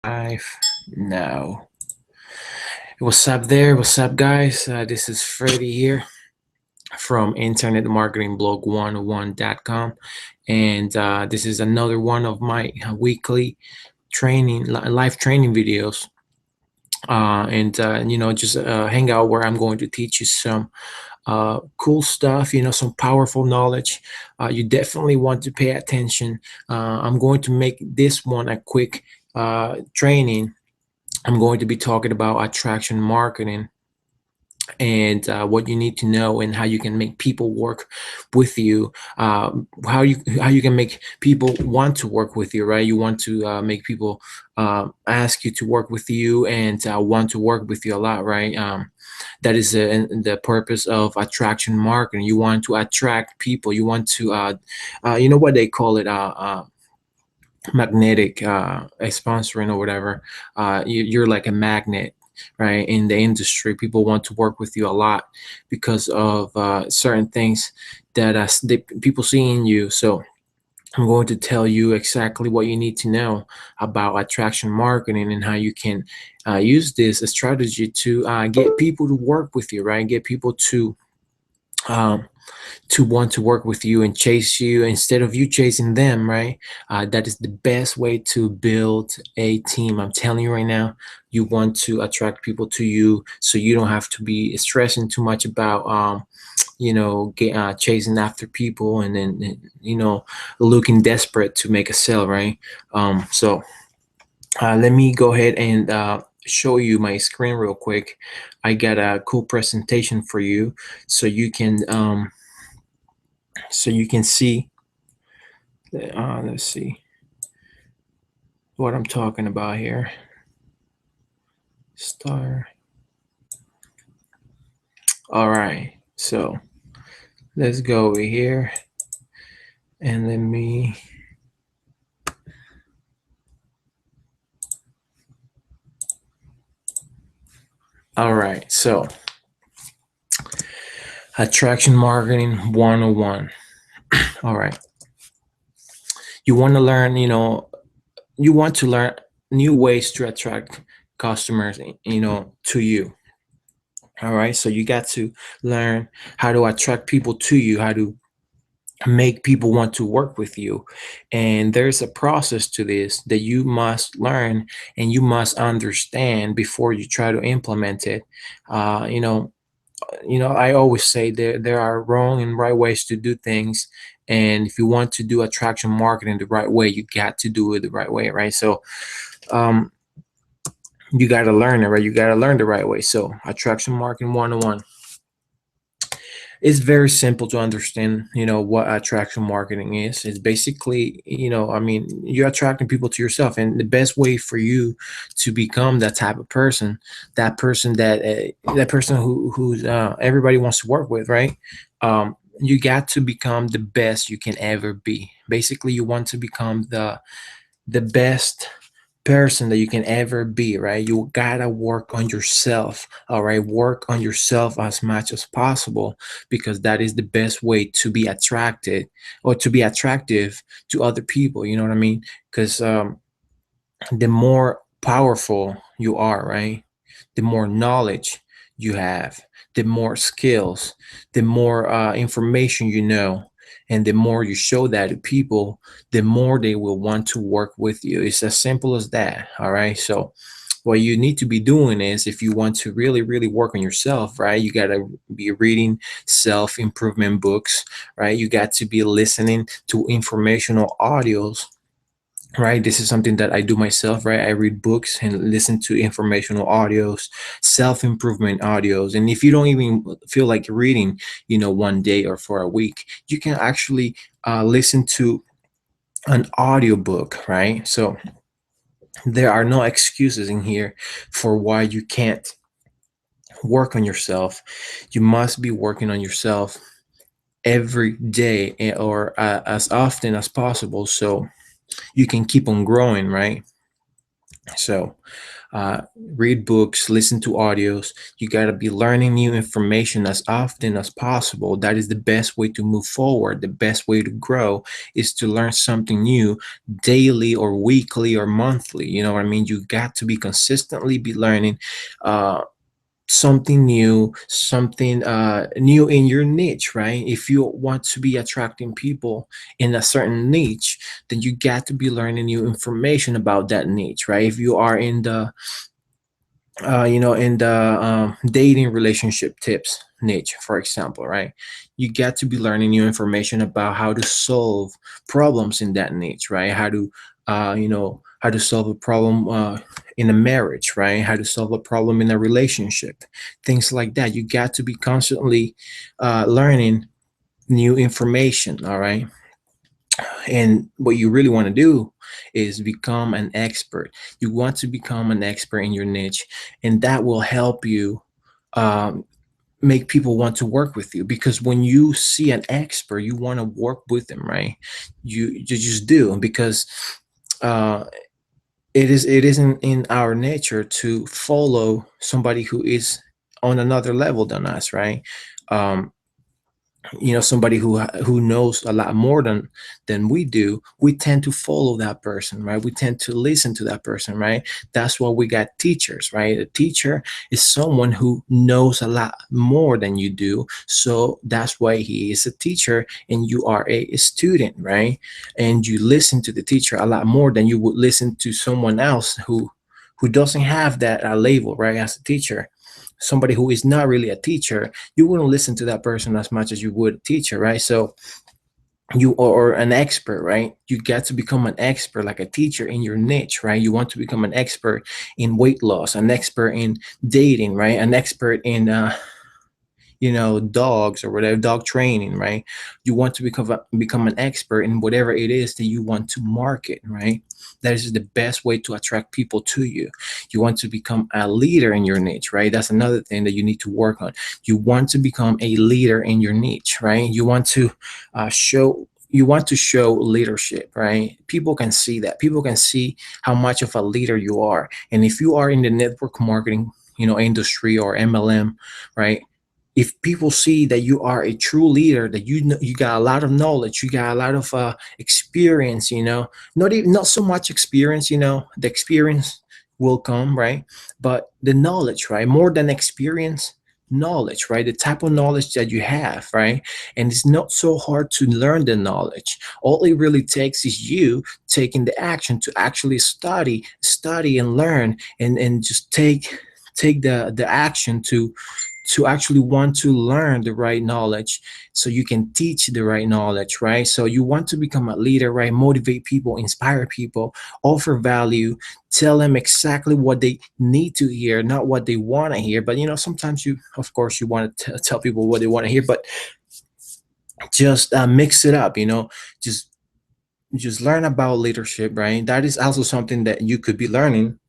Live now. What's up there? What's up, guys? This is Freddie here from Internet Marketing Blog 101.com, and this is another one of my weekly live training videos. Just hang out where I'm going to teach you some cool stuff, some powerful knowledge. You definitely want to pay attention. I'm going to make this one a quick training. I'm going to be talking about attraction marketing and what you need to know and how you can make people work with you, how you can make people want to work with you, right? You want to make people ask you to work with you and want to work with you a lot, right? That is the purpose of attraction marketing. You want to attract people. You want to you know what they call it, magnetic sponsoring or whatever. You're like a magnet, right? In the industry, people want to work with you a lot because of certain things that people see in you. So I'm going to tell you exactly what you need to know about attraction marketing and how you can use this strategy to get people to work with you, right? Get people um, to want to work with you and chase you instead of you chasing them, right? That is the best way to build a team. I'm telling you right now, you want to attract people to you so you don't have to be stressing too much about, chasing after people and then, looking desperate to make a sale, right? Let me go ahead and show you my screen real quick. I got a cool presentation for you so you can see. Let's see what I'm talking about here. Star. All right, so let's go over here and let me. All right, so attraction marketing 101. All right, you want to learn, you want to learn new ways to attract customers, to you. All right, so you got to learn how to attract people to you, how to make people want to work with you. And there's a process to this that you must learn and you must understand before you try to implement it. uh, you know I always say there are wrong and right ways to do things, and if you want to do attraction marketing the right way, you got to do it the right way, right? So um, you got to learn it, right? You got to learn the right way. So attraction marketing 101. It's very simple to understand, what attraction marketing is. It's basically, you're attracting people to yourself, and the best way for you to become that type of person, that person who's everybody wants to work with, right? You got to become the best you can ever be. Basically, you want to become the best person that you can ever be, right? You gotta work on yourself. All right, work on yourself as much as possible, because that is the best way to be attracted or to be attractive to other people, you know what I mean? Because the more powerful you are, right, the more knowledge you have, the more skills, the more information you know, and the more you show that to people, the more they will want to work with you. It's as simple as that. All right. So what you need to be doing is, if you want to really, really work on yourself, right, you got to be reading self-improvement books, right? You got to be listening to informational audios, right? This is something that I do myself, right? I read books and listen to informational audios, self-improvement audios. And if you don't even feel like reading, one day or for a week, you can actually listen to an audiobook, right? So there are no excuses in here for why you can't work on yourself. You must be working on yourself every day, or as often as possible, so you can keep on growing, right? So read books, listen to audios. You got to be learning new information as often as possible. That is the best way to move forward. The best way to grow is to learn something new daily or weekly or monthly. You know what I mean? You got to be consistently be learning something new, something new in your niche, right? If you want to be attracting people in a certain niche, then you got to be learning new information about that niche, right? If you are in the in the dating relationship tips niche, for example, right? You get to be learning new information about how to solve problems in that niche, right? How to, how to solve a problem in a marriage, right? How to solve a problem in a relationship, things like that. You got to be constantly learning new information, all right? And what you really want to do is become an expert. You want to become an expert in your niche, and that will help you um, make people want to work with you, because when you see an expert, you want to work with them, right? You just do, because uh, it isn't in our nature to follow somebody who is on another level than us, right? um, Somebody who knows a lot more than we do. We tend to follow that person, right? We tend to listen to that person, right? That's why we got teachers, right? A teacher is someone who knows a lot more than you do, so that's why he is a teacher, and you are a student, right? And you listen to the teacher a lot more than you would listen to someone else who doesn't have that label, right, as a teacher. Somebody who is not really a teacher, you wouldn't listen to that person as much as you would a teacher, right? So you are an expert, right? You get to become an expert, like a teacher in your niche, right? You want to become an expert in weight loss, an expert in dating, right? An expert in dogs or whatever, dog training, right? You want to become an expert in whatever it is that you want to market, right? That is the best way to attract people to you. You want to become a leader in your niche, right? That's another thing that you need to work on. You want to become a leader in your niche, right? You want to show leadership, right? People can see that. People can see how much of a leader you are. And if you are in the network marketing, industry or MLM, right? If people see that you are a true leader, that you got a lot of knowledge, you got a lot of experience, not so much experience, the experience will come, right? But the knowledge, right? More than experience, knowledge, right? The type of knowledge that you have, right? And it's not so hard to learn the knowledge. All it really takes is you taking the action to actually study and learn, and just take the action to actually want to learn the right knowledge, so you can teach the right knowledge, right? So you want to become a leader, right? Motivate people, inspire people, offer value, tell them exactly what they need to hear, not what they want to hear. But sometimes you, of course, you want to tell people what they want to hear, but just mix it up, just just learn about leadership, right? That is also something that you could be learning.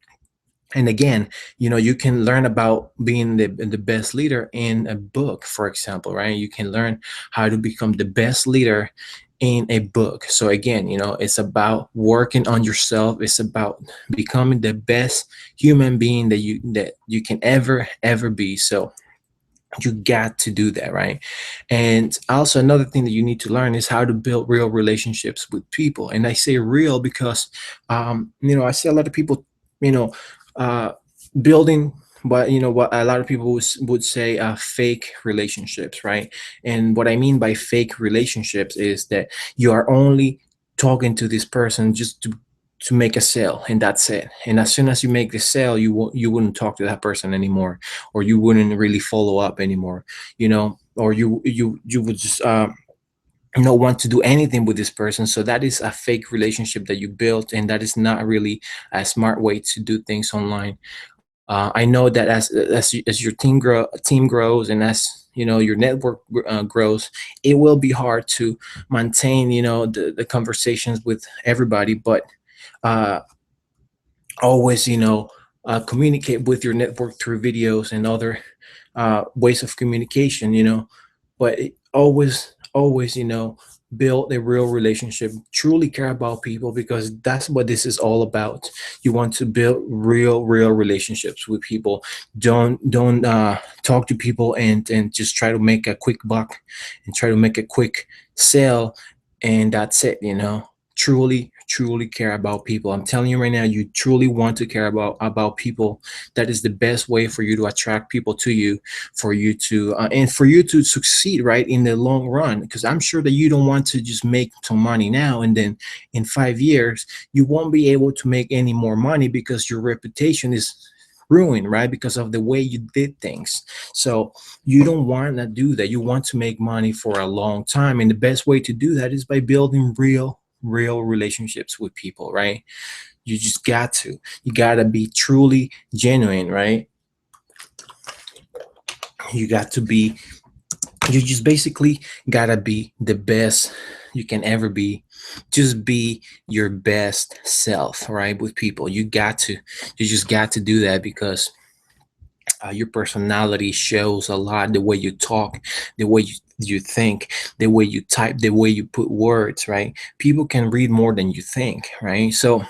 And again, you can learn about being the best leader in a book, for example, right? You can learn how to become the best leader in a book. So again, it's about working on yourself. It's about becoming the best human being that you can ever be. So you got to do that, right? And also another thing that you need to learn is how to build real relationships with people. And I say real because I see a lot of people, you know uh building what a lot of people would say, fake relationships, right? And what I mean by fake relationships is that you are only talking to this person just to make a sale, and that's it. And as soon as you make the sale, you wouldn't talk to that person anymore, or you wouldn't really follow up anymore, or you would just not want to do anything with this person. So that is a fake relationship that you built, and that is not really a smart way to do things online. I know that as your team grows, and as your network grows, it will be hard to maintain the conversations with everybody. But uh, always communicate with your network through videos and other ways of communication. But always build a real relationship, truly care about people, because that's what this is all about. You want to build real relationships with people. Don't talk to people and just try to make a quick buck and try to make a quick sale, and that's it. Truly care about people. I'm telling you right now, you truly want to care about people. That is the best way for you to attract people to you, for you to and for you to succeed, right, in the long run. Because I'm sure that you don't want to just make some money now and then in 5 years you won't be able to make any more money because your reputation is ruined, right, because of the way you did things. So you don't want to do that. You want to make money for a long time, and the best way to do that is by building real relationships with people, right? You gotta be truly genuine, right? You got to be you just basically gotta be the best you can ever be. Just be your best self, right, with people. You just got to do that, because your personality shows a lot. The way you talk, the way you think, the way you type, the way you put words, right? People can read more than you think, right? So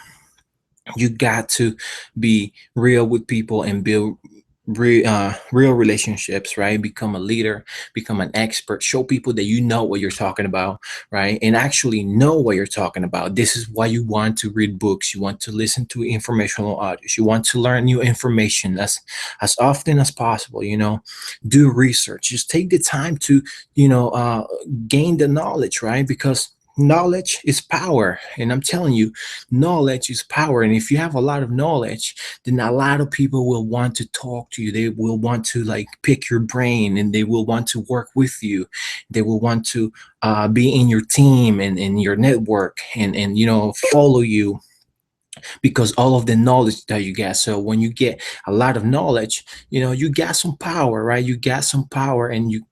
you got to be real with people and build real relationships, right? Become a leader, become an expert, show people that you know what you're talking about, right? And actually know what you're talking about. This is why you want to read books, you want to listen to informational audios, you want to learn new information as often as possible. Do research, just take the time to gain the knowledge, right? Because knowledge is power, and I'm telling you, knowledge is power. And if you have a lot of knowledge, then a lot of people will want to talk to you. They will want to like pick your brain, and they will want to work with you. They will want to be in your team and in your network, and follow you, because all of the knowledge that you get. So when you get a lot of knowledge, you got some power, right? You got some power, and you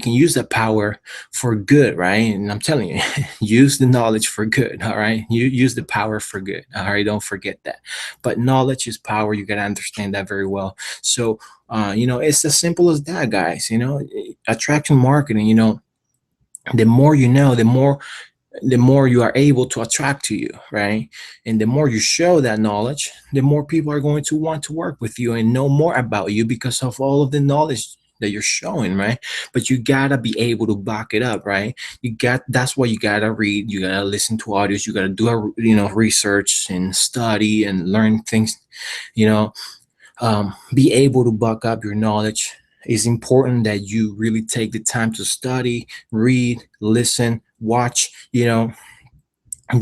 can use that power for good, right? And I'm telling you, use the knowledge for good. All right, you use the power for good. All right, don't forget that. But knowledge is power. You got to understand that very well. So it's as simple as that, guys. Attraction marketing, the more you know, the more you are able to attract to you, right? And the more you show that knowledge, the more people are going to want to work with you and know more about you, because of all of the knowledge that you're showing, right? But you gotta be able to back it up, right? That's why you gotta read, you gotta listen to audios, you gotta do research and study and learn things. Be able to back up your knowledge. It's important that you really take the time to study, read, listen, watch, do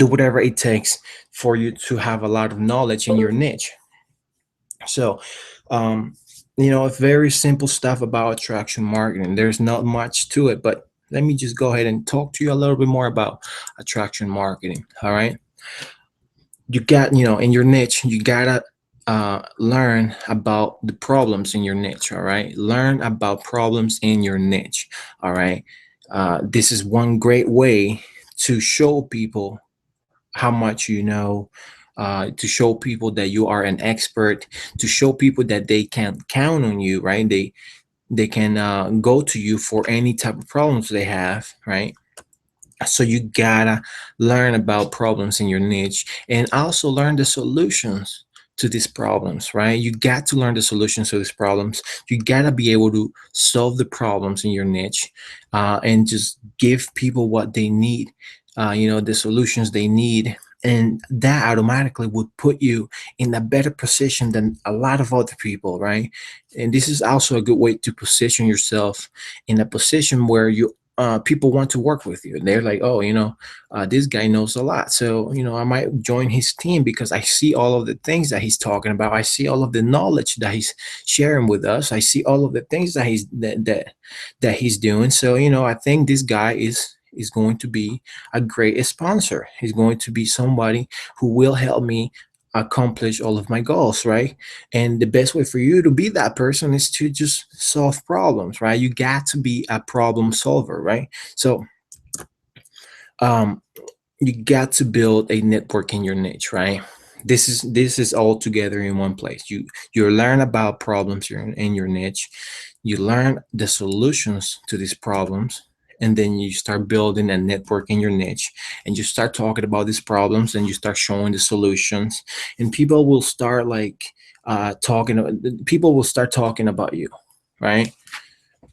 whatever it takes for you to have a lot of knowledge in your niche. So, it's very simple stuff about attraction marketing. There's not much to it, but let me just go ahead and talk to you a little bit more about attraction marketing. All right. You got, in your niche, you gotta learn about the problems in your niche. All right. Learn about problems in your niche. All right. This is one great way to show people how much you know, to show people that you are an expert, to show people that they can count on you, right? They can go to you for any type of problems they have, right? So you gotta learn about problems in your niche, and also learn the solutions to these problems, right? You got to learn the solutions to these problems. You gotta be able to solve the problems in your niche, and just give people what they need, the solutions they need. And that automatically would put you in a better position than a lot of other people, right? And this is also a good way to position yourself in a position where people want to work with you. They're like, oh, this guy knows a lot. So, I might join his team because I see all of the things that he's talking about. I see all of the knowledge that he's sharing with us. I see all of the things that he's doing. So, I think this guy is going to be a great sponsor. He's going to be somebody who will help me accomplish all of my goals, right? And the best way for you to be that person is to just solve problems, right? You got to be a problem solver, right? So um you got to build a network in your niche, right? This is all together in one place. You learn about problems in your niche, you learn the solutions to these problems, and then you start building a network in your niche, and you start talking about these problems, and you start showing the solutions, and people will start like people will start talking about you, right?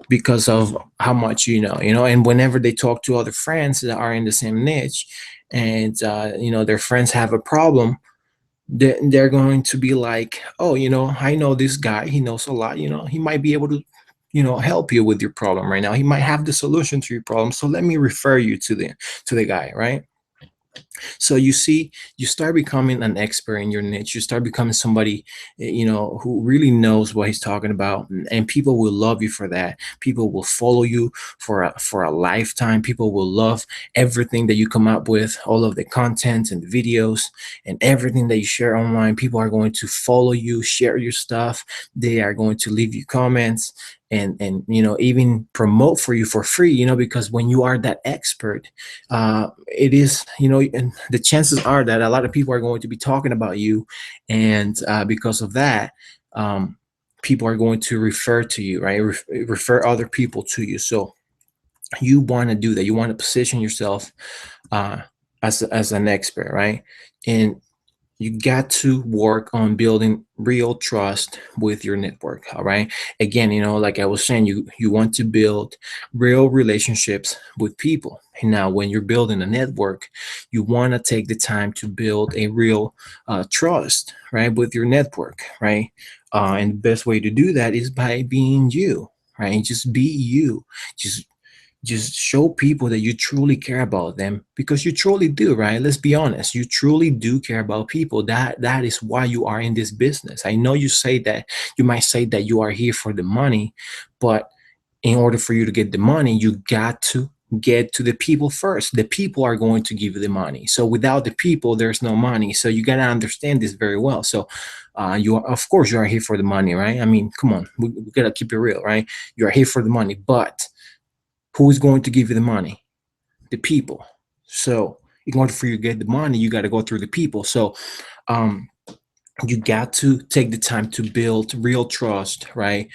Because of how much and whenever they talk to other friends that are in the same niche, and their friends have a problem, they're going to be like, oh, I know this guy, he knows a lot, he might be able to help you with your problem right now, he might have the solution to your problem, so let me refer you to the guy, right? So you see, you start becoming an expert in your niche. You start becoming somebody, who really knows what he's talking about, and people will love you for that. People will follow you for a lifetime. People will love everything that you come up with, all of the content and the videos and everything that you share online. People are going to follow you, share your stuff. They are going to leave you comments, and even promote for you for free, because when you are that expert, it is, and the chances are that a lot of people are going to be talking about you, and because of that, people are going to refer to you, right? Refer other people to you. So you want to do that. You want to position yourself uh, as an expert, right? And you got to work on building real trust with your network. All right, again, like I was saying, you want to build real relationships with people. And now when you're building a network, you want to take the time to build a real trust, right, with your network, right? And the best way to do that is by being you, right? Just be you. Just just show people that you truly care about them, because you truly do, right? Let's be honest, you truly do care about people. That is why you are in this business. I know you might say that you are here for the money, but in order for you to get the money, you got to get to the people first. The people are going to give you the money. So without the people, there's no money. So you got to understand this very well. So you are, of course, you are here for the money, right? I mean, come on, we got to keep it real, right? You are here for the money, but who is going to give you the money? The people. So in order for you to get the money, you got to go through the people. So um, you got to take the time to build real trust, right?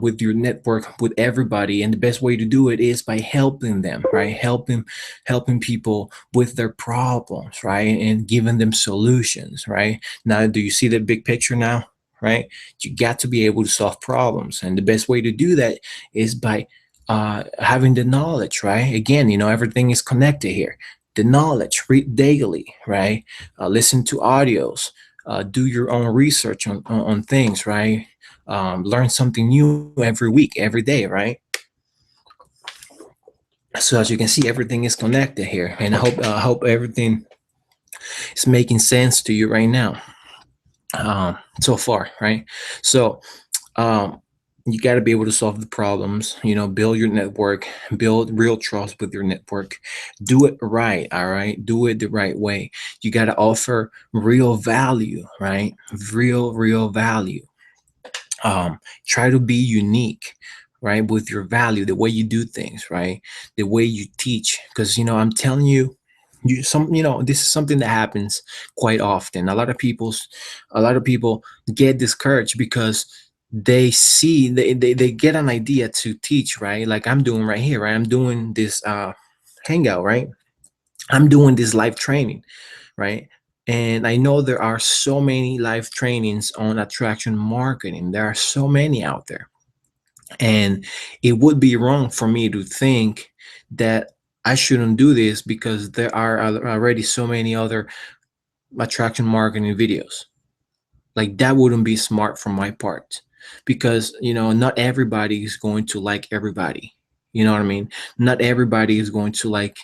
With your network, with everybody. And the best way to do it is by helping them, right? Helping people with their problems, right? And giving them solutions, right? Now, do you see the big picture now? Right? You got to be able to solve problems. And the best way to do that is by having the knowledge, right? Again, everything is connected here. The knowledge, read daily, right? Listen to audios, do your own research on things, right? Learn something new every week, every day, right? So as you can see, everything is connected here, and I hope everything is making sense to you right now, so far, right? So um, you got to be able to solve the problems, build your network, build real trust with your network, do it right. All right, do it the right way. You got to offer real value, right? Real value. Try to be unique, right, with your value, the way you do things, right, the way you teach, because I'm telling you, this is something that happens quite often. A lot of people get discouraged because they get an idea to teach, right? Like I'm doing right here, right? I'm doing this hangout, right? I'm doing this live training, right? And I know there are so many live trainings on attraction marketing. There are so many out there. And it would be wrong for me to think that I shouldn't do this because there are already so many other attraction marketing videos. Like that wouldn't be smart from my part, because not everybody is going to like everybody. You know what I mean? Not everybody is going to like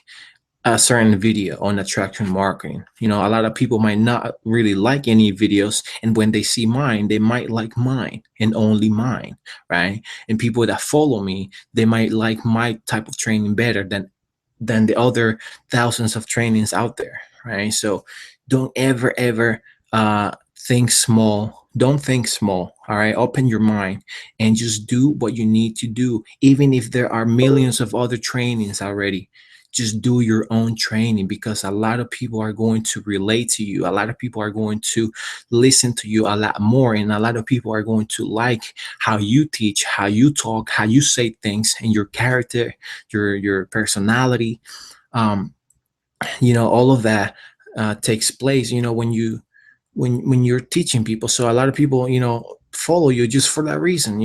a certain video on attraction marketing. A lot of people might not really like any videos, and when they see mine, they might like mine and only mine, right? And people that follow me, they might like my type of training better than the other thousands of trainings out there, right? So don't ever think small. Don't think small. All right, open your mind and just do what you need to do, even if there are millions of other trainings already. just do your own training, because a lot of people are going to relate to you. A lot of people are going to listen to you a lot more, and a lot of people are going to like how you teach, how you talk, how you say things, and your character, your personality. Um, all of that takes place, when you're teaching people. So a lot of people, follow you just for that reason,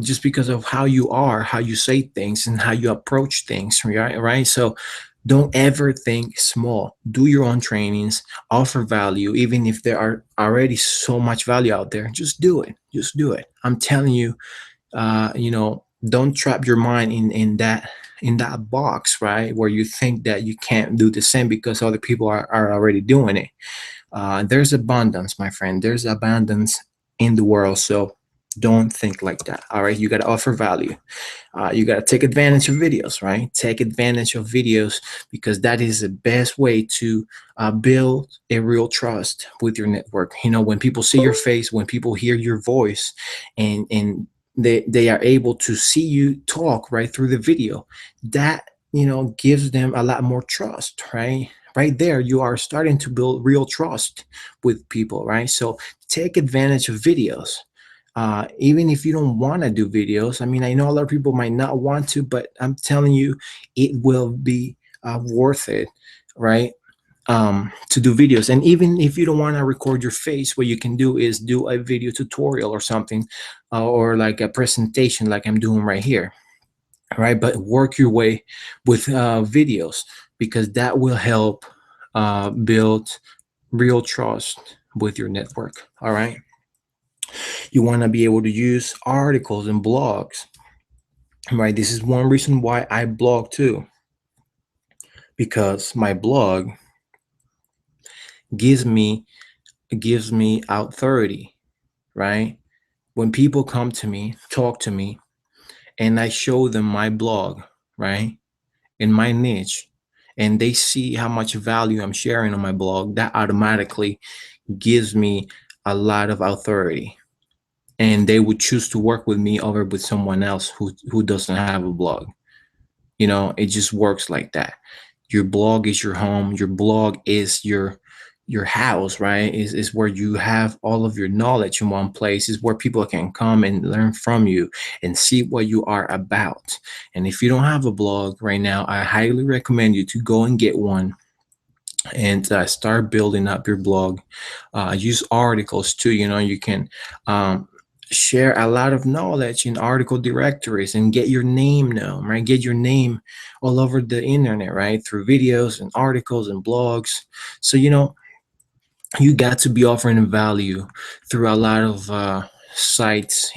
just because of how you are, how you say things, and how you approach things, right? So don't ever think small. Do your own trainings, offer value, even if there are already so much value out there. Just do it. Just do it. I'm telling you, don't trap your mind in that box, right? Where you think that you can't do the same because other people are already doing it. There's abundance, my friend. There's abundance in the world. So don't think like that. All right. You got to offer value. You got to take advantage of videos, right? Take advantage of videos, because that is the best way to build a real trust with your network. When people see your face, when people hear your voice, and they are able to see you talk right through the video, that gives them a lot more trust, right? Right there, you are starting to build real trust with people, right? So take advantage of videos. Even if you don't want to do videos, I mean, I know a lot of people might not want to, but I'm telling you, it will be worth it, right? To do videos. And even if you don't want to record your face, what you can do is do a video tutorial or something, or like a presentation like I'm doing right here, right? But work your way with videos, because that will help build real trust with your network. All right. You want to be able to use articles and blogs, right? This is one reason why I blog too, because my blog gives me authority, right? When people come to me, talk to me, and I show them my blog, right, in my niche, and they see how much value I'm sharing on my blog, that automatically gives me a lot of authority, and they would choose to work with me over with someone else who doesn't have a blog. It just works like that. Your blog is your home. Your blog is your house, right? Is where you have all of your knowledge in one place. Is where people can come and learn from you and see what you are about. And if you don't have a blog right now, I highly recommend you to go and get one, and start building up your blog. Use articles too. You can share a lot of knowledge in article directories and get your name known, right? Get your name all over the internet, right? Through videos and articles and blogs. So you got to be offering value through a lot of sites,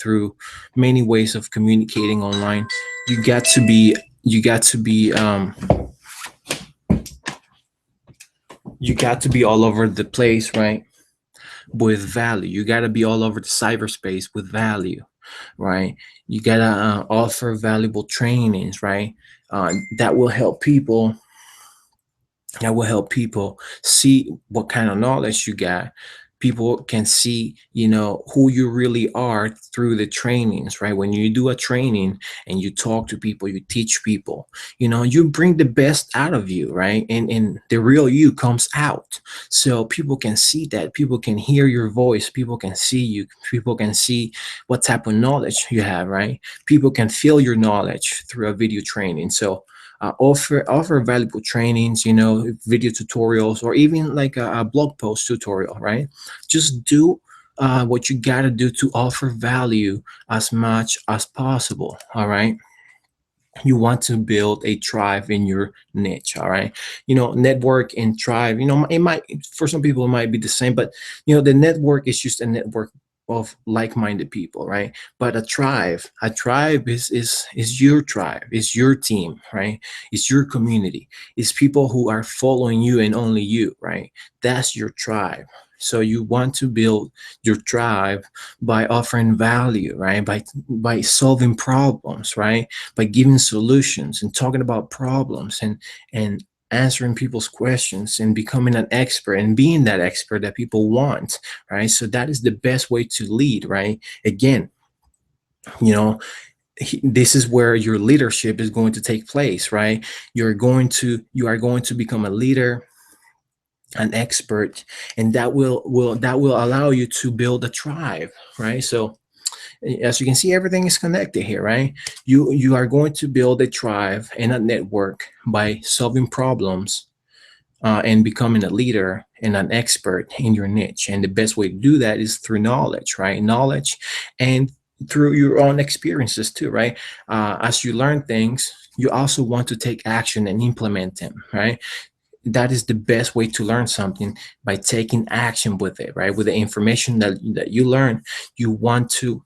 through many ways of communicating online. You got to be you got to be all over the place, right? With value. You got to be all over the cyberspace with value, right? You got to offer valuable trainings, right? That will help people see what kind of knowledge you got. People can see who you really are through the trainings, right? When you do a training and you talk to people, you teach people, you bring the best out of you, right? And the real you comes out. So people can see that. People can hear your voice. People can see you. People can see what type of knowledge you have, right? People can feel your knowledge through a video training. So offer valuable trainings, video tutorials, or even like a blog post tutorial, right? Just do what you got to do to offer value as much as possible. All right. You want to build a tribe in your niche. All right. Network and tribe, it might, for some people it might be the same, but the network is just a network of like-minded people, right? But a tribe is your tribe, is your team, right? It's your community. It's people who are following you and only you, right? That's your tribe. So you want to build your tribe by offering value, right? By solving problems, right? By giving solutions and talking about problems, and answering people's questions, and becoming an expert and being that expert that people want, right? So that is the best way to lead, right? Again, you know this is where your leadership is going to take place, right? You are going to become a leader, an expert, and that will allow you to build a tribe, right? So as you can see, everything is connected here, right? You are going to build a tribe and a network by solving problems, and becoming a leader and an expert in your niche. And the best way to do that is through knowledge, right? Knowledge, and through your own experiences too, right? As you learn things, you also want to take action and implement them, right? That is the best way to learn something, by taking action with it, right? With the information that you learn, you want to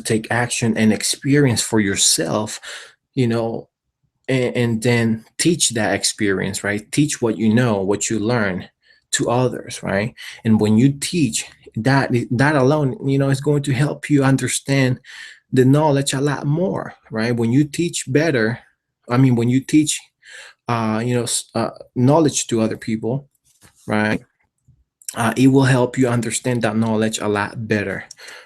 take action and experience for yourself, you know, and then teach that experience, right? Teach what you know, what you learn, to others, right? And when you teach, that alone, is going to help you understand the knowledge a lot more, right? When you teach better, when you teach knowledge to other people, right? It will help you understand that knowledge a lot better,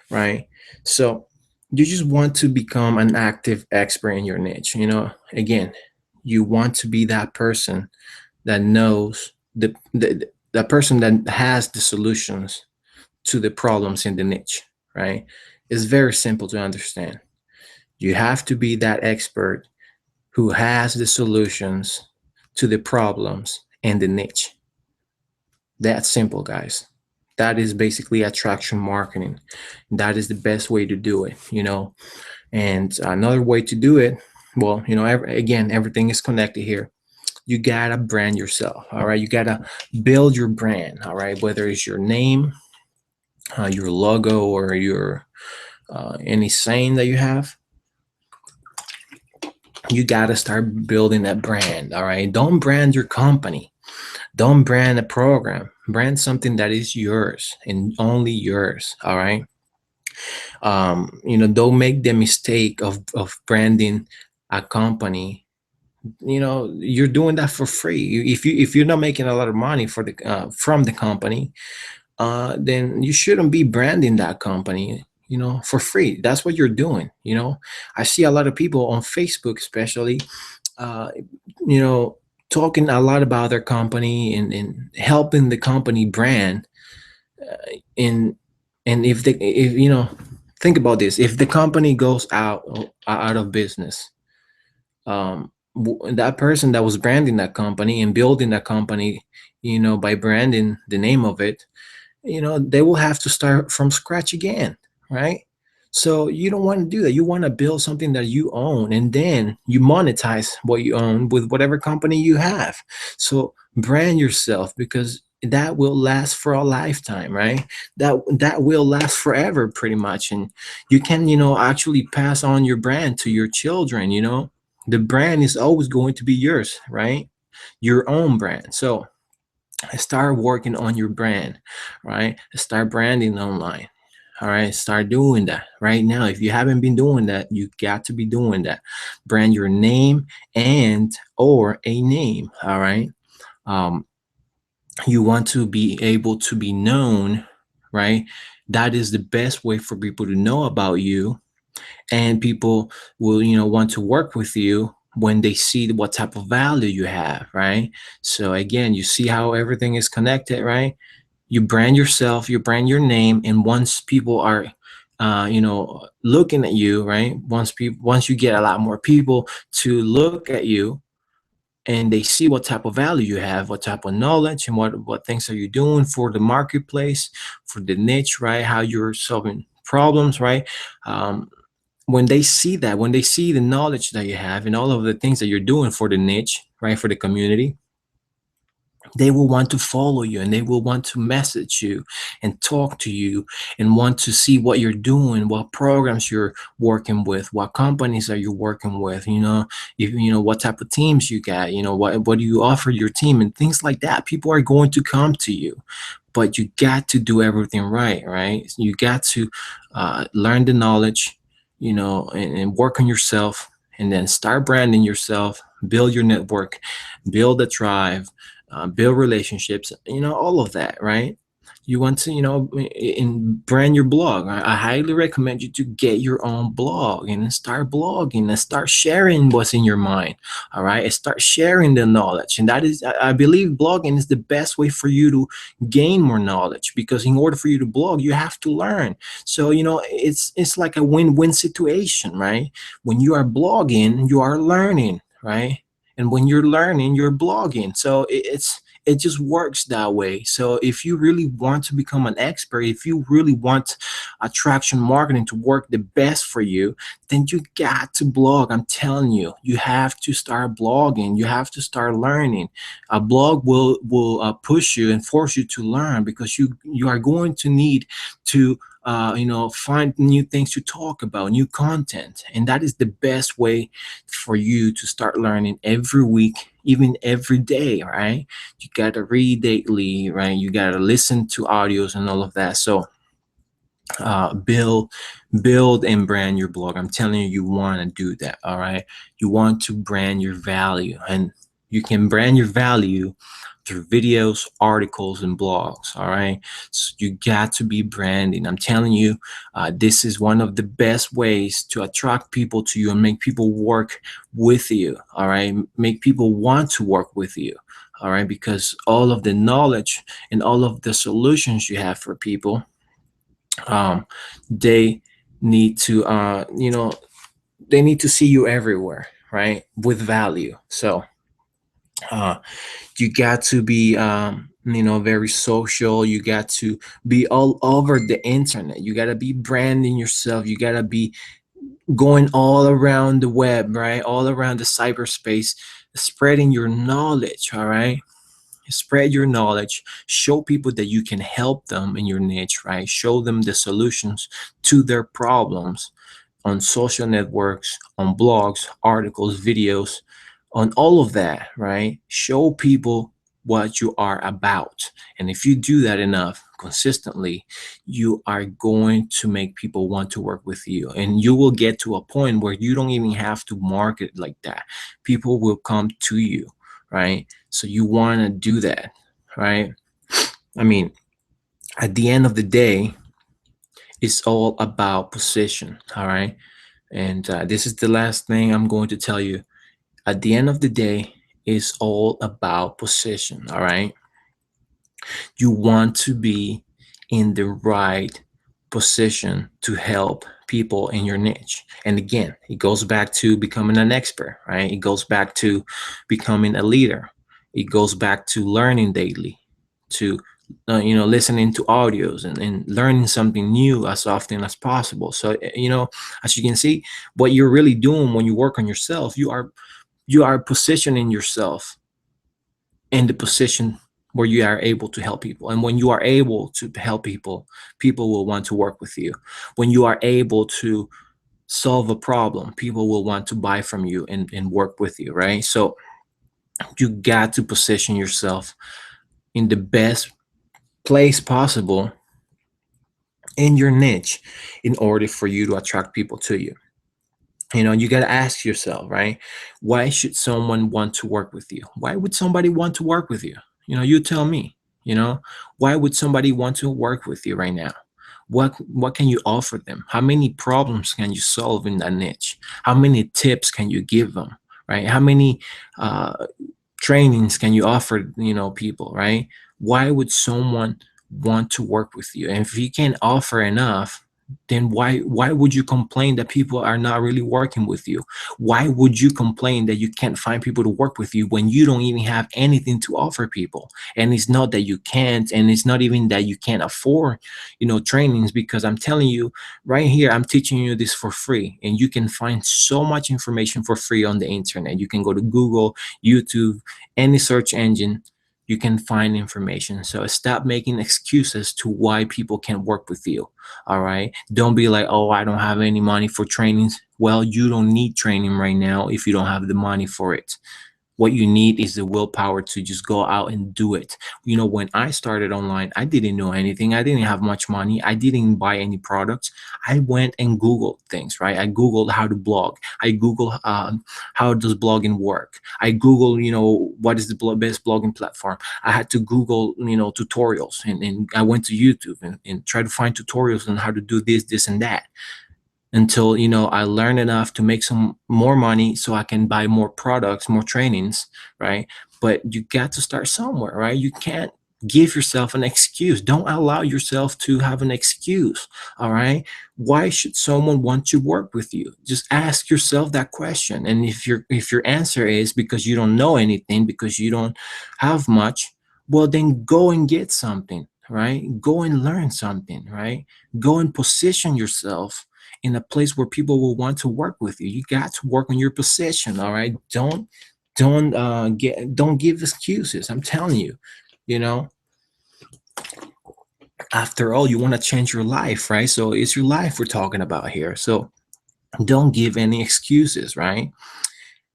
right? So you just want to become an active expert in your niche. Again, you want to be that person that knows the person that has the solutions to the problems in the niche, right? It's very simple to understand. You have to be that expert who has the solutions to the problems in the niche. That's simple, guys. That is basically attraction marketing. That is the best way to do it. And another way to do it, well, again, everything is connected here. You gotta brand yourself, all right? You gotta build your brand, all right? Whether it's your name, your logo, or your any saying that you have, you gotta start building that brand, all right? Don't brand your company. Don't brand a program. Brand something that is yours and only yours. All right. Don't make the mistake of branding a company. You're doing that for free. If you're not making a lot of money from the company, then you shouldn't be branding that company, for free. That's what you're doing. I see a lot of people on Facebook, especially, uh, you know, talking a lot about their company and helping the company brand. In and if think about this, if the company goes out of business, that person that was branding that company and building that company, by branding the name of it, they will have to start from scratch again, right? So you don't want to do that. You want to build something that you own, and then you monetize what you own with whatever company you have. So brand yourself, because that will last for a lifetime, right? That will last forever, pretty much. And you can, actually pass on your brand to your children. The brand is always going to be yours, right? Your own brand. So start working on your brand, right? Start branding online. All right, start doing that right now. If you haven't been doing that, you got to be doing that. Brand your name and or a name. All right. um you want to be able to be known, right? That is the best way for people to know about you, and people will want to work with you when they see what type of value you have, right? So again, you see how everything is connected, right? You brand yourself, you brand your name, and once people are looking at you, right? Once you get a lot more people to look at you, and they see what type of value you have, what type of knowledge, and what things are you doing for the marketplace, for the niche, right? How you're solving problems, right? When they see that, when they see the knowledge that you have and all of the things that you're doing for the niche, right, for the community, they will want to follow you, and they will want to message you and talk to you, and want to see what you're doing, what programs you're working with, what companies are you working with, if what type of teams you got, what do you offer your team, and things like that. People are going to come to you, but you got to do everything right? You got to learn the knowledge, and work on yourself, and then start branding yourself, build your network, build a tribe, build relationships, all of that, right? You want to, brand your blog. I highly recommend you to get your own blog and start blogging and start sharing what's in your mind. All right. And start sharing the knowledge. And that is, I believe blogging is the best way for you to gain more knowledge, because in order for you to blog, you have to learn. So, it's like a win-win situation, right? When you are blogging, you are learning, right? And when you're learning, you're blogging. So it just works that way. So if you really want to become an expert, if you really want attraction marketing to work the best for you, then you got to blog. I'm telling you, you have to start blogging. You have to start learning. A blog will push you and force you to learn, because you are going to need to find new things to talk about, new content. And that is the best way for you to start learning every week, even every day, right? You got to read daily, right? You got to listen to audios and all of that. So build and brand your blog. I'm telling you, you want to do that. All right. You want to brand your value, and you can brand your value through videos, articles, and blogs. All right. So you got to be branding. I'm telling you, this is one of the best ways to attract people to you and make people work with you. All right. Make people want to work with you. All right. Because all of the knowledge and all of the solutions you have for people, they need to, they need to see you everywhere, right? With value. So, uh, you got to be very social. You got to be all over the internet. You got to be branding yourself. You got to be going all around the web, right? All around the cyberspace, spreading your knowledge. All right. Spread your knowledge, show people that you can help them in your niche, right? Show them the solutions to their problems on social networks, on blogs, articles, videos, on all of that, right? Show people what you are about. And if you do that enough consistently, you are going to make people want to work with you. And you will get to a point where you don't even have to market like that. People will come to you, right? So you want to do that, right? I mean, at the end of the day, it's all about position, all right? And this is the last thing I'm going to tell you. At the end of the day, it's all about position, all right? You want to be in the right position to help people in your niche. And again, it goes back to becoming an expert, right? It goes back to becoming a leader. It goes back to learning daily, to listening to audios and learning something new as often as possible. So as you can see, what you're really doing when you work on yourself, you are positioning yourself in the position where you are able to help people. And when you are able to help people, people will want to work with you. When you are able to solve a problem, people will want to buy from you and work with you, right? So you got to position yourself in the best place possible in your niche in order for you to attract people to you. You got to ask yourself, right? Why should someone want to work with you? Why would somebody want to work with you? You tell me, why would somebody want to work with you right now? What can you offer them? How many problems can you solve in that niche? How many tips can you give them, right? How many trainings can you offer, people, right? Why would someone want to work with you? And if you can't offer enough, then why would you complain that people are not really working with you? Why would you complain that you can't find people to work with you when you don't even have anything to offer people? And it's not that you can't, and it's not even that you can't afford trainings, because I'm telling you right here, I'm teaching you this for free, and you can find so much information for free on the internet. You can go to Google, YouTube, any search engine, you can find information. So stop making excuses to why people can't work with you. All right. Don't be like, oh, I don't have any money for trainings. Well, you don't need training right now if you don't have the money for it. What you need is the willpower to just go out and do it. When I started online, I didn't know anything. I didn't have much money. I didn't buy any products. I went and Googled things, right? I Googled how to blog. I Googled how does blogging work. I Googled, what is the best blogging platform. I had to Google, tutorials, and I went to YouTube and tried to find tutorials on how to do this, and that, until I learn enough to make some more money so I can buy more products, more trainings, right? But you got to start somewhere, right? You can't give yourself an excuse. Don't allow yourself to have an excuse. All right? Why should someone want to work with you? Just ask yourself that question. And if your answer is because you don't know anything, because you don't have much, well, then go and get something, right? Go and learn something, right? Go and position yourself in a place where people will want to work with you. You got to work on your position. All right. Don't give excuses. I'm telling you, you know, after all, you want to change your life, right? So it's your life we're talking about here. So don't give any excuses, right?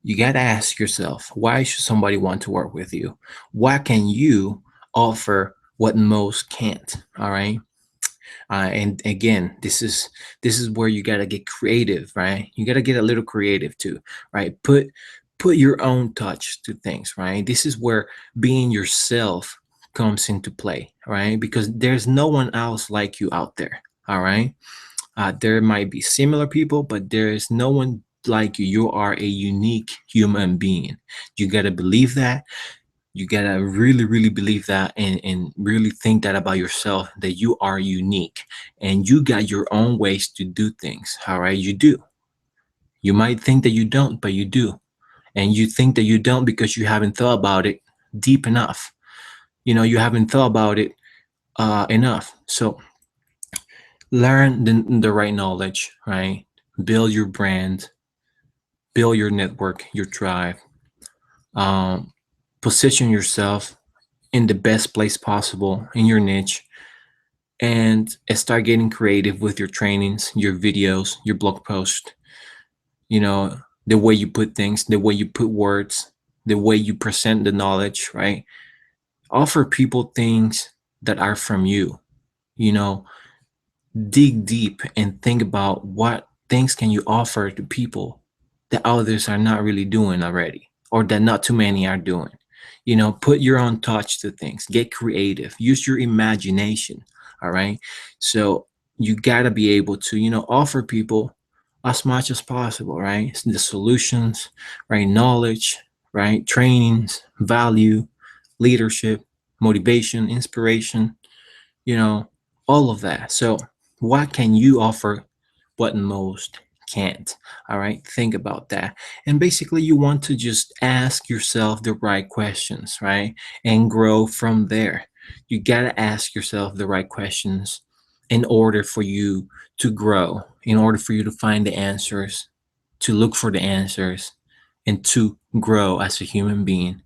You got to ask yourself, why should somebody want to work with you? Why can you offer what most can't? All right. And again, this is where you got to get creative, right? You got to get a little creative too, right? Put your own touch to things, right? This is where being yourself comes into play, right? Because there's no one else like you out there. All right. There might be similar people, but there is no one like you. You are a unique human being. You got to believe that. You gotta really, really believe that, and really think that about yourself, that you are unique and you got your own ways to do things. All right. You do. You might think that you don't, but you do. And you think that you don't because you haven't thought about it deep enough. You haven't thought about it enough. So learn the right knowledge, right? Build your brand, build your network, your tribe, um, position yourself in the best place possible in your niche, and start getting creative with your trainings, your videos, your blog post, the way you put things, the way you put words, the way you present the knowledge, right? Offer people things that are from you. you know Dig deep and think about what things can you offer to people that others are not really doing already, or that not too many are doing. Put your own touch to things, get creative, use your imagination. All right. So you got to be able to offer people as much as possible, right? The solutions, right? Knowledge, right? Trainings, value, leadership, motivation, inspiration, you know, all of that. So, what can you offer what most can't? All right, think about that. And basically, you want to just ask yourself the right questions, right? And grow from there. You got to ask yourself the right questions in order for you to grow, in order for you to find the answers, to look for the answers, and to grow as a human being.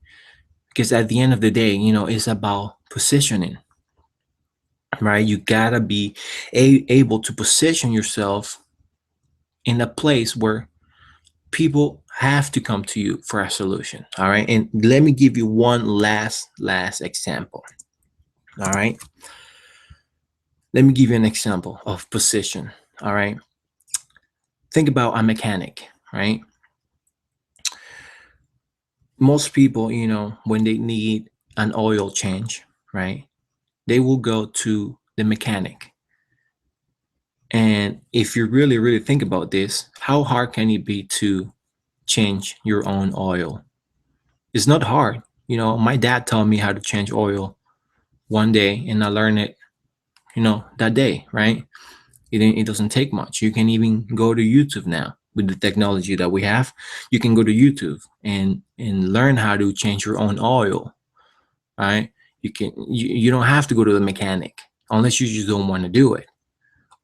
Because at the end of the day, it's about positioning, right? You gotta be able to position yourself in a place where people have to come to you for a solution. All right. And let me give you one last example. All right. Let me give you an example of position. All right. Think about a mechanic, right? Most people, when they need an oil change, right, they will go to the mechanic. And if you really, really think about this, how hard can it be to change your own oil? It's not hard. My dad taught me how to change oil one day, and I learned it, that day, right? It doesn't take much. You can even go to YouTube now with the technology that we have. You can go to YouTube and learn how to change your own oil, right? You don't have to go to the mechanic unless you just don't want to do it,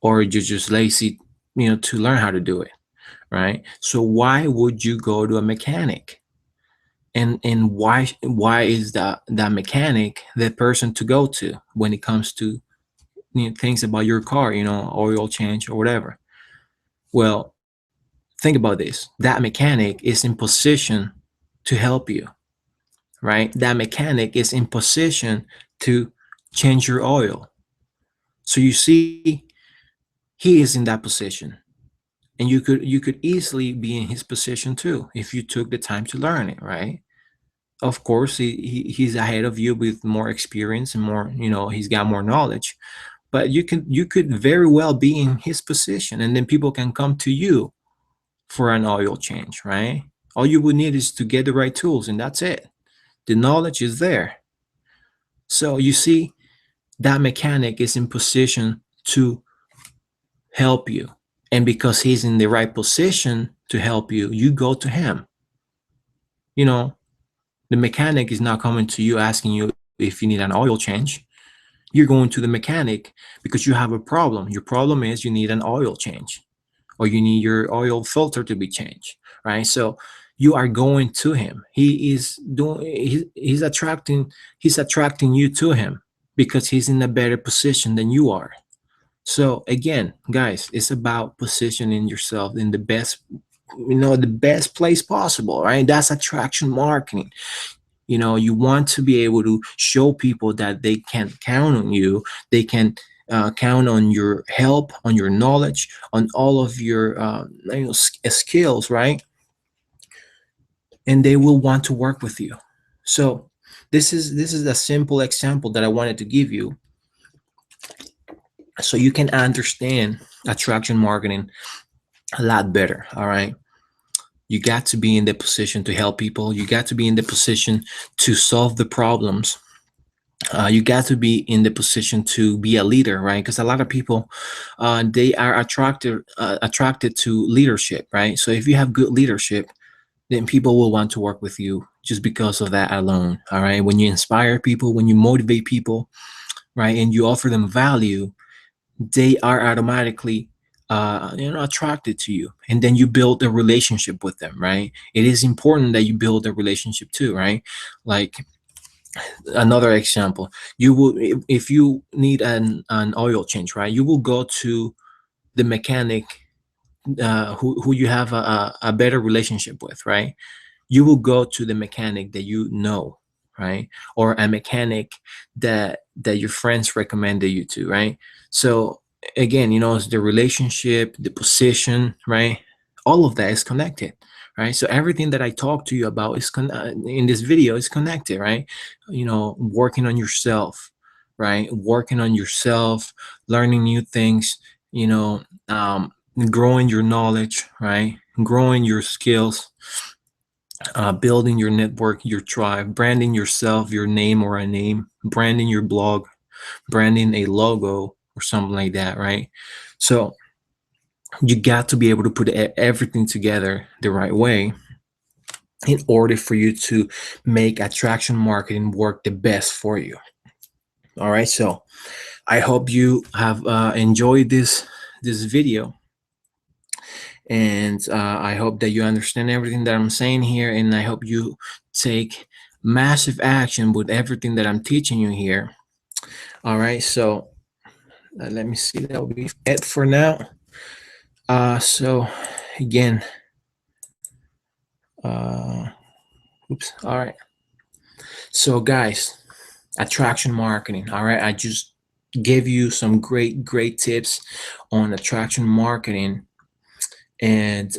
or you're just lazy, to learn how to do it, right? So why would you go to a mechanic? And why is that mechanic the person to go to when it comes to things about your car, oil change or whatever? Well, think about this. That mechanic is in position to help you. right? That mechanic is in position to change your oil. So you see, he is in that position, and you could easily be in his position too if you took the time to learn it, right? Of course, he's ahead of you with more experience and more, he's got more knowledge. But you could very well be in his position, and then people can come to you for an oil change, right? All you would need is to get the right tools, and that's it. The knowledge is there. So you see, that mechanic is in position to help you. And because he's in the right position to help you, you go to him. You know, the mechanic is not coming to you asking you if you need an oil change. You're going to the mechanic because you have a problem. Your problem is you need an oil change, or you need your oil filter to be changed, right? So you are going to him. He's attracting you to him because he's in a better position than you are. So again, guys, it's about positioning yourself in the best place possible, right? That's attraction marketing. You want to be able to show people that they can count on you. They can count on your help, on your knowledge, on all of your skills, right? And they will want to work with you. So this is a simple example that I wanted to give you, so you can understand attraction marketing a lot better. All right. You got to be in the position to help people. You got to be in the position to solve the problems. You got to be in the position to be a leader, right? Because a lot of people, they are attracted to leadership, right? So if you have good leadership, then people will want to work with you just because of that alone. All right. When you inspire people, when you motivate people, right, and you offer them value, they are automatically attracted to you, and then you build a relationship with them, right? It is important that you build a relationship too, right? Like, another example, you will, if you need an oil change, right, you will go to the mechanic who you have a better relationship with, right? You will go to the mechanic that you know, right? Or a mechanic that your friends recommended you to, right? So again, it's the relationship, the position, right? All of that is connected, right? So everything that I talk to you about in this video is connected, right? Working on yourself, right? Working on yourself, learning new things, growing your knowledge, right? Growing your skills, building your network, your tribe, branding yourself, your name or a name, branding your blog, branding a logo or something like that, right? So you got to be able to put everything together the right way in order for you to make attraction marketing work the best for you. All right. So I hope you have enjoyed this video. And I hope that you understand everything that I'm saying here, and I hope you take massive action with everything that I'm teaching you here. All right, so let me see, that will be it for now. So again, oops, all right. So guys, attraction marketing. All right, I just gave you some great tips on attraction marketing, and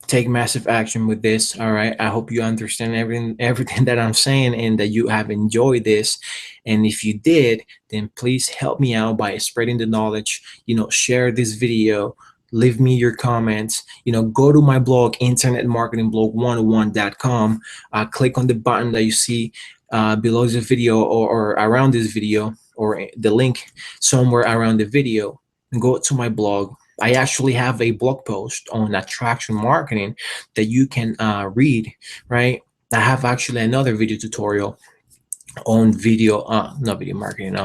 take massive action with this. All right, I hope you understand everything that I'm saying, and that you have enjoyed this. And if you did, then please help me out by spreading the knowledge. Share this video, leave me your comments. Go to my blog, internetmarketingblog101.com. Click on the button that you see below this video, or around this video, or the link somewhere around the video, and go to my blog. I actually have a blog post on attraction marketing that you can read, right? I have actually another video tutorial on not video marketing,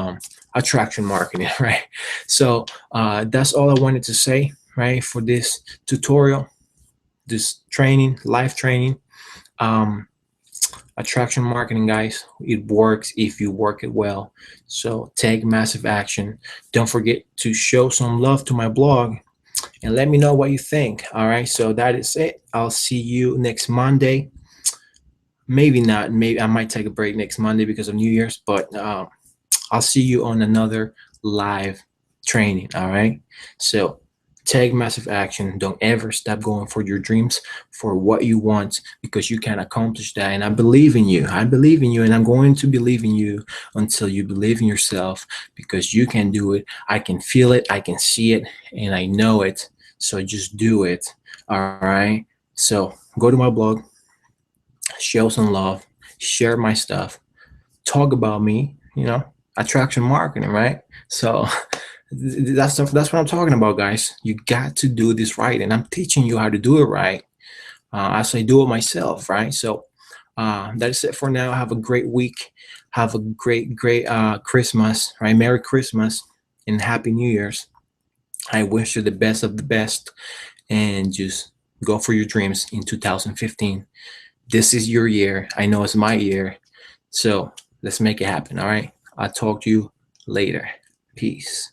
attraction marketing, right? So that's all I wanted to say, right, for this tutorial, this training, live training. Attraction marketing, guys, it works if you work it well. So take massive action. Don't forget to show some love to my blog and let me know what you think. All right, so that is it. I'll see you next Monday. Maybe not. Maybe I might take a break next Monday because of New Year's, but I'll see you on another live training. All right. So take massive action. Don't ever stop going for your dreams, for what you want, because you can accomplish that. And I believe in you. I believe in you, and I'm going to believe in you until you believe in yourself, because you can do it. I can feel it. I can see it, and I know it. So just do it. All right. So go to my blog, show some love, share my stuff, talk about me, attraction marketing, right? So that's what I'm talking about, guys. You got to do this right, and I'm teaching you how to do it right, as I do it myself, right? So that's it for now. Have a great week. Have a great Christmas, right? Merry Christmas and Happy New Year's. I wish you the best of the best, and just go for your dreams in 2015. This is your year. I know it's my year. So let's make it happen. All right. I'll talk to you later. Peace.